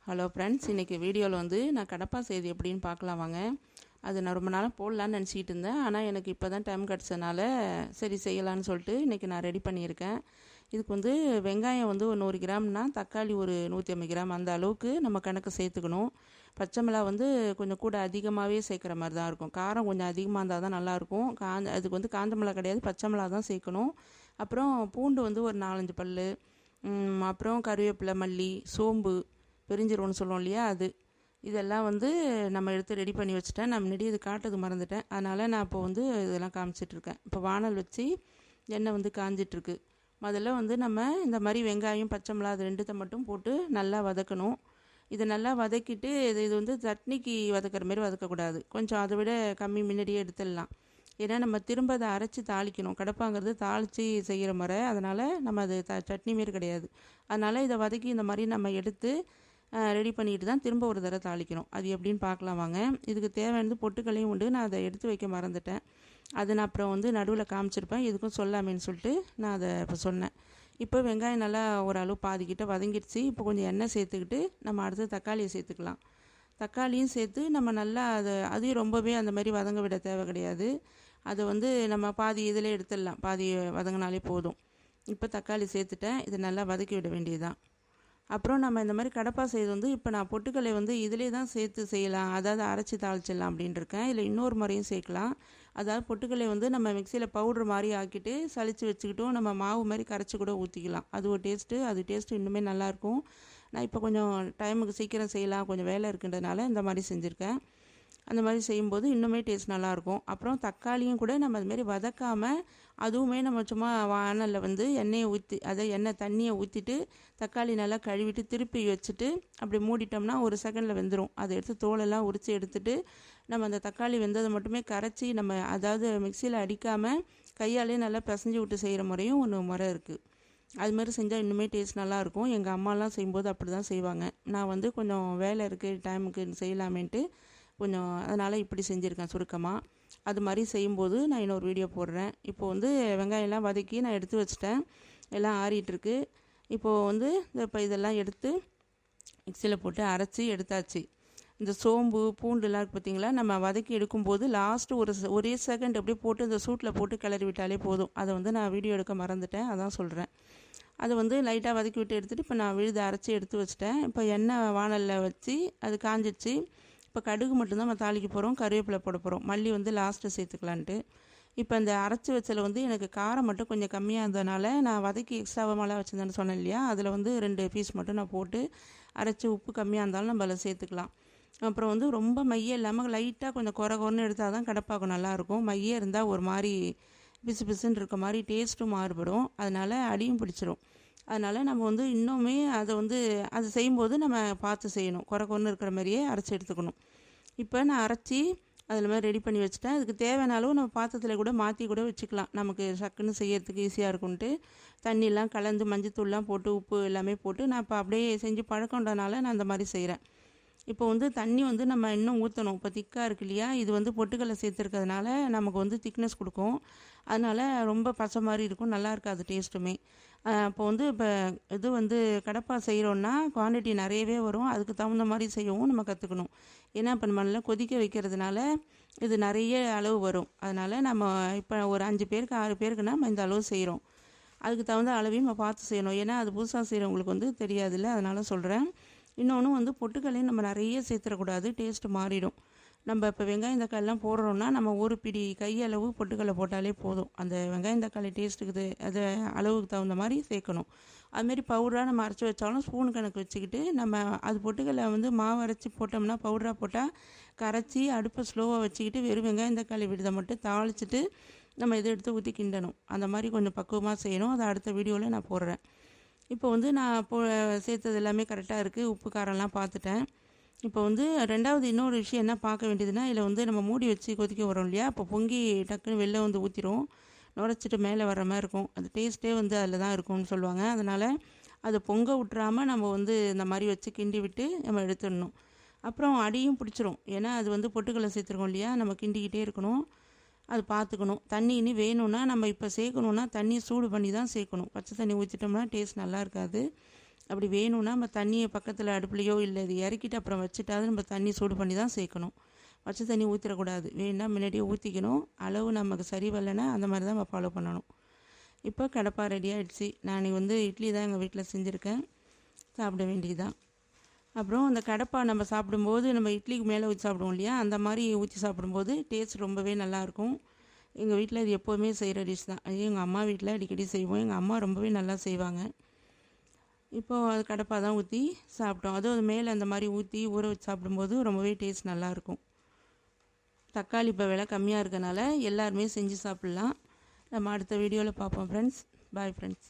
Hello friends, இன்றைக்கி வீடியோவில் வந்து நான் கடப்பா செய்தி எப்படின்னு பார்க்கலாம் வாங்க. அது நான் ரொம்ப நாளாக போடலான்னு நினச்சிக்கிட்டு இருந்தேன். ஆனால் எனக்கு இப்போ தான் டைம் கிடச்சதுனால சரி செய்யலான்னு சொல்லிட்டு இன்றைக்கி நான் ரெடி பண்ணியிருக்கேன். இதுக்கு வந்து வெங்காயம் வந்து ஒரு 100 கிராம்னா தக்காளி ஒரு 150 கிராம் அந்த அளவுக்கு நம்ம கணக்கு சேர்த்துக்கணும். பச்சை மிளகா வந்து கொஞ்சம் கூட அதிகமாகவே சேர்க்குற மாதிரி தான் இருக்கும். காரம் கொஞ்சம் அதிகமாக இருந்தால் தான் நல்லாயிருக்கும். அதுக்கு வந்து காஞ்ச மிளகா கிடையாது, பச்சை மிளகா தான் சேர்க்கணும். அப்புறம் பூண்டு வந்து ஒரு 4-5 பல், அப்புறம் கருவேப்பிலை, மல்லி, சோம்பு, பெருஞ்சீரகம்னு சொல்லுவோம் இல்லையா, அது இதெல்லாம் வந்து நம்ம எடுத்து ரெடி பண்ணி வச்சுட்டேன். நான் முன்னாடி இது காட்டுறது மறந்துட்டேன், அதனால் நான் இப்போ வந்து இதெல்லாம் காமிச்சிட்ருக்கேன். இப்போ வானல் வச்சு எண்ணெய் வந்து காஞ்சிட்ருக்கு. முதல்ல வந்து நம்ம இந்த மாதிரி வெங்காயம், பச்சை மிளகா அது ரெண்டுத்தை மட்டும் போட்டு நல்லா வதக்கணும். இதை நல்லா வதக்கிட்டு இது வந்து சட்னிக்கு வதக்கிற மாரி வதக்கக்கூடாது, கொஞ்சம் அதை விட கம்மி முன்னாடியே எடுத்துடலாம். ஏன்னா நம்ம திரும்ப அதை அரைச்சி தாளிக்கணும். கடப்பாங்கிறது தாளித்து செய்கிற முறை, அதனால் நம்ம அது சட்னி மாரி கிடையாது. அதனால் இதை வதக்கி இந்த மாதிரி நம்ம எடுத்து ரெடி பண்ணிட்டு தான் திரும்ப ஒரு தடவை தாளிக்கணும். அது எப்படின்னு பார்க்கலாம் வாங்க. இதுக்கு தேவையானது பொட்டுக்கல்லையும் உண்டு, நான் அதை எடுத்து வைக்க மறந்துட்டேன். அதை நான் அப்புறம் வந்து நடுவில் காமிச்சிருப்பேன், எதுக்கும் சொல்லாமேன்னு சொல்லிட்டு நான் அதை இப்போ சொன்னேன். இப்போ வெங்காயம் நல்லா ஓரளவு பாதிக்கிட்ட வதங்கிடுச்சு. இப்போ கொஞ்சம் எண்ணெய் சேர்த்துக்கிட்டு நம்ம அடுத்து தக்காளியை சேர்த்துக்கலாம். தக்காளியும் சேர்த்து நம்ம நல்லா அதையும் ரொம்பவே அந்த மாதிரி வதங்க விட தேவை கிடையாது. அதை வந்து நம்ம பாதி இதில் எடுத்துடலாம், பாதி வதங்கினாலே போதும். இப்போ தக்காளி சேர்த்துட்டேன், இதை நல்லா வதக்கி விட வேண்டியதுதான். அப்புறம் நம்ம இந்த மாதிரி கடப்பா செய்து வந்து இப்போ நான் பொட்டுக்கல்லை வந்து இதிலே தான் சேர்த்து செய்யலாம், அதாவது அரைச்சி தாளிச்சிடலாம் அப்படின்ட்டு இருக்கேன். இல்லை இன்னொரு முறையும் சேர்க்கலாம். அதாவது பொட்டுக்கல்லை வந்து நம்ம மிக்சியில் பவுட்ரு மாதிரி ஆக்கிட்டு சளிச்சு வச்சுக்கிட்டோம், நம்ம மாவு மாதிரி கரைச்சி கூட ஊற்றிக்கலாம். அது ஒரு டேஸ்ட்டு, அது டேஸ்ட்டு இன்னுமே நல்லாயிருக்கும். நான் இப்போ கொஞ்சம் டைமுக்கு சீக்கிரம் செய்யலாம், கொஞ்சம் வேலை இருக்குன்றதுனால இந்த மாதிரி செஞ்சுருக்கேன். அந்த மாதிரி செய்யும்போது இன்னுமே டேஸ்ட் நல்லாயிருக்கும். அப்புறம் தக்காளியும் கூட நம்ம அதுமாரி வதக்காமல் அதுவுமே நம்ம சும்மா வானலில் வந்து எண்ணெயை ஊற்றி, அதை எண்ணெய் தண்ணியை ஊற்றிட்டு தக்காளி நல்லா கழுவிட்டு திருப்பி வச்சுட்டு அப்படி மூடிட்டோம்னா ஒரு செகண்டில் வெந்துடும். அதை எடுத்து தோலெல்லாம் உரித்து எடுத்துட்டு நம்ம அந்த தக்காளி வெந்ததை மட்டுமே கரைச்சி நம்ம, அதாவது மிக்சியில் அடிக்காமல் கையாலே நல்லா பிசைஞ்சு விட்டு செய்கிற முறையும் ஒன்று முறை இருக்குது. அதுமாதிரி செஞ்சால் இன்னுமே டேஸ்ட் நல்லாயிருக்கும். எங்கள் அம்மாலாம் செய்யும்போது அப்படி தான் செய்வாங்க. நான் வந்து கொஞ்சம் வேலை இருக்குது, டைமுக்கு செய்யலாமேன்ட்டு கொஞ்சம் அதனால் இப்படி செஞ்சுருக்கேன் சுருக்கமாக. அது மாதிரி செய்யும்போது நான் இன்னொரு வீடியோ போடுறேன். இப்போது வந்து வெங்காயம்லாம் வதக்கி நான் எடுத்து வச்சிட்டேன், எல்லாம் ஆறிட்டுருக்கு. இப்போது வந்து இப்போ இதெல்லாம் எடுத்து மிக்சியில் போட்டு அரைச்சி எடுத்தாச்சு. இந்த சோம்பு பூண்டுலாம் இருக்குது பார்த்திங்களா, நம்ம வதக்கி எடுக்கும்போது லாஸ்ட்டு ஒரே செகண்ட் அப்படியே போட்டு இந்த சூட்டில் போட்டு கிளறி விட்டாலே போதும். அதை வந்து நான் வீடியோ எடுக்க மறந்துட்டேன், அதான் சொல்கிறேன். அதை வந்து லைட்டாக வதக்கி விட்டு எடுத்துகிட்டு இப்போ நான் விழுது அரைச்சி எடுத்து வச்சிட்டேன். இப்போ எண்ணெய் வானலில் வச்சு அது காஞ்சிடுச்சு. இப்போ கடுகு மட்டும்தான் நம்ம தாளிக்க போகிறோம், கருவேப்பிலை போட போகிறோம், மல்லி வந்து லாஸ்ட்டு சேர்த்துக்கலான்ட்டு. இப்போ அந்த அரைச்சி வச்சதில் வந்து எனக்கு காரம் மட்டும் கொஞ்சம் கம்மியாக இருந்ததுனால நான் வதக்கி எக்ஸ்ட்ராவாக மிளகா வச்சுருந்தேன்னு சொன்னேன் இல்லையா, அதில் வந்து 2 பீஸ் மட்டும் நான் போட்டு அரைச்சி, உப்பு கம்மியாக இருந்தாலும் நம்ம அதில் சேர்த்துக்கலாம். அப்புறம் வந்து ரொம்ப மையம் இல்லாமல் லைட்டாக கொஞ்சம் குறைன்னு எடுத்தால் தான் கடப்பாக்கும் நல்லாயிருக்கும். மையம் இருந்தால் ஒரு மாதிரி பிசு பிசுன்னு இருக்க மாதிரி டேஸ்ட்டும் மாறுபடும், அதனால் அடியும் பிடிச்சிரும். அதனால் நம்ம வந்து இன்னுமே அதை வந்து அது செய்யும்போது நம்ம பார்த்து செய்யணும், குறைன்னு இருக்கிற மாதிரியே அரைச்சி எடுத்துக்கணும். இப்போ நான் அரைச்சி அதில் மாதிரி ரெடி பண்ணி வச்சுட்டேன். அதுக்கு தேவையான அளவு நம்ம பாத்திரத்தில் கூட மாற்றி கூட வச்சுக்கலாம், நமக்கு சக்குன்னு செய்யறதுக்கு ஈஸியாக இருக்கும்ன்ட்டு. தண்ணியெலாம் கலந்து மஞ்சத்தூள்லாம் போட்டு உப்பு எல்லாமே போட்டு நான் இப்போ அப்படியே செஞ்சு பழக்கன்றதுனால நான் அந்த மாதிரி செய்கிறேன். இப்போ வந்து தண்ணி வந்து நம்ம இன்னும் ஊற்றணும். இப்போ திக்காக இருக்கு இல்லையா, இது வந்து பொட்டுக்கல்லை சேர்த்துருக்கிறதுனால நமக்கு வந்து திக்னஸ் கொடுக்கும். அதனால் ரொம்ப பசை மாதிரி இருக்கும், நல்லா இருக்காது டேஸ்ட்டுமே. இப்போ வந்து இப்போ இது வந்து கடப்பா செய்கிறோன்னா குவான்டிட்டி நிறையவே வரும், அதுக்கு தகுந்த மாதிரி செய்யவும் நம்ம கற்றுக்கணும். ஏன்னா இப்போ நம்ம நல்லா கொதிக்க வைக்கிறதுனால இது நிறைய அளவு வரும். அதனால் நம்ம இப்போ ஒரு 5 பேருக்கு 6 பேருக்குன்னா நம்ம இந்த அளவு செய்கிறோம், அதுக்கு தகுந்த அளவையும் நம்ம பார்த்து செய்யணும். ஏன்னா அது புதுசாக செய்கிறவங்களுக்கு வந்து தெரியாதுல்ல, அதனால் சொல்கிறேன். இன்னொன்று வந்து பொட்டுக்கல்லையும் நம்ம நிறைய சேர்த்துடக்கூடாது, டேஸ்ட்டு மாறிடும். நம்ம இப்போ வெங்காயம் தக்காளிலாம் போடுறோன்னா நம்ம ஒரு பிடி கையளவு பொட்டுக்கல்லை போட்டாலே போதும், அந்த வெங்காயம் தக்காளி டேஸ்ட்டுக்குது அது அளவுக்கு தகுந்த மாதிரி சேர்க்கணும். அதுமாரி பவுடராக நம்ம அரைச்சி வச்சாலும் ஸ்பூன் கணக்கு வச்சுக்கிட்டு நம்ம அது பொட்டுக்கல்லை வந்து மாவு அரைச்சி போட்டோம்னா பவுடராக போட்டால் கரைச்சி அடுப்பை ஸ்லோவாக வச்சுக்கிட்டு வெறும் வெங்காயம் தக்காளி விடுதை மட்டும் தாளிச்சிட்டு நம்ம இதை எடுத்து ஊற்றி கிண்டணும். அந்த மாதிரி கொஞ்சம் பக்குவமாக செய்யணும். அதை அடுத்த வீடியோவில் நான் போடுறேன். இப்போ வந்து நான் சேர்த்தது எல்லாமே கரெக்டாக இருக்குது, உப்பு காரம்லாம் பார்த்துட்டேன். இப்போ வந்து ரெண்டாவது இன்னொரு விஷயம் என்ன பார்க்க வேண்டியதுன்னா, இதில் வந்து நம்ம மூடி வச்சு கொதிக்க வரோம் இல்லையா, அப்போ பொங்கி டக்குன்னு வெளில வந்து ஊற்றிடும், நுரைச்சிட்டு மேலே வர்ற மாதிரி இருக்கும். அது டேஸ்ட்டே வந்து அதில் தான் இருக்கும்னு சொல்லுவாங்க. அதனால் அதை பொங்க விட்டுறாமல் நம்ம வந்து இந்த மாதிரி வச்சு கிண்டி விட்டு நம்ம எடுத்துடணும். அப்புறம் அடியும் பிடிச்சிரும், ஏன்னா அது வந்து பொட்டுக்கல்லை சேர்த்துருக்கோம் இல்லையா, நம்ம கிண்டிக்கிட்டே இருக்கணும், அது பார்த்துக்கணும். தண்ணி இனி வேணும்னா நம்ம இப்போ சேர்க்கணுன்னா தண்ணி சூடு பண்ணி தான் சேர்க்கணும், பச்சை தண்ணி ஊற்றிட்டோம்னா டேஸ்ட் நல்லா இருக்காது. அப்படி வேணும்னா நம்ம தண்ணியை பக்கத்தில் அடுப்புலையோ இல்லை இது இறக்கிட்டு அப்புறம் வச்சுட்டாவது நம்ம தண்ணி சூடு பண்ணி தான் சேர்க்கணும். வச்ச தண்ணி ஊற்றிடக்கூடாது. வேணும்னா முன்னாடியே ஊற்றிக்கணும். அளவு நமக்கு சரி வரலைன்னா அந்த மாதிரி தான் நம்ம ஃபாலோ பண்ணணும். இப்போ கடப்பா ரெடி ஆகிடுச்சு. நான் இட்லி தான் எங்கள் வீட்டில் செஞ்சுருக்கேன். சாப்பிட வேண்டியதுதான். அப்புறம் அந்த கடப்பா நம்ம சாப்பிடும்போது நம்ம இட்லிக்கு மேலே ஊற்றி சாப்பிடுவோம் இல்லையா, அந்த மாதிரி ஊற்றி சாப்பிடும்போது டேஸ்ட் ரொம்பவே நல்லாயிருக்கும். எங்கள் வீட்டில் இது எப்போவுமே செய்கிற டிஷ் தான். அது எங்கள் அம்மா வீட்டில் அடிக்கடி செய்வோம். எங்கள் அம்மா ரொம்பவே நல்லா செய்வாங்க. இப்போது அது கடப்பா தான் ஊற்றி சாப்பிட்டோம். அதுவும் அது மேலே அந்த மாதிரி ஊற்றி ஊற வச்சு சாப்பிடும்போது ரொம்பவே டேஸ்ட் நல்லாயிருக்கும். தக்காளி இப்போ விலை கம்மியாக இருக்கனால எல்லாருமே செஞ்சு சாப்பிட்லாம். நம்ம அடுத்த வீடியோவில் பார்ப்போம் ஃப்ரெண்ட்ஸ். Bye friends.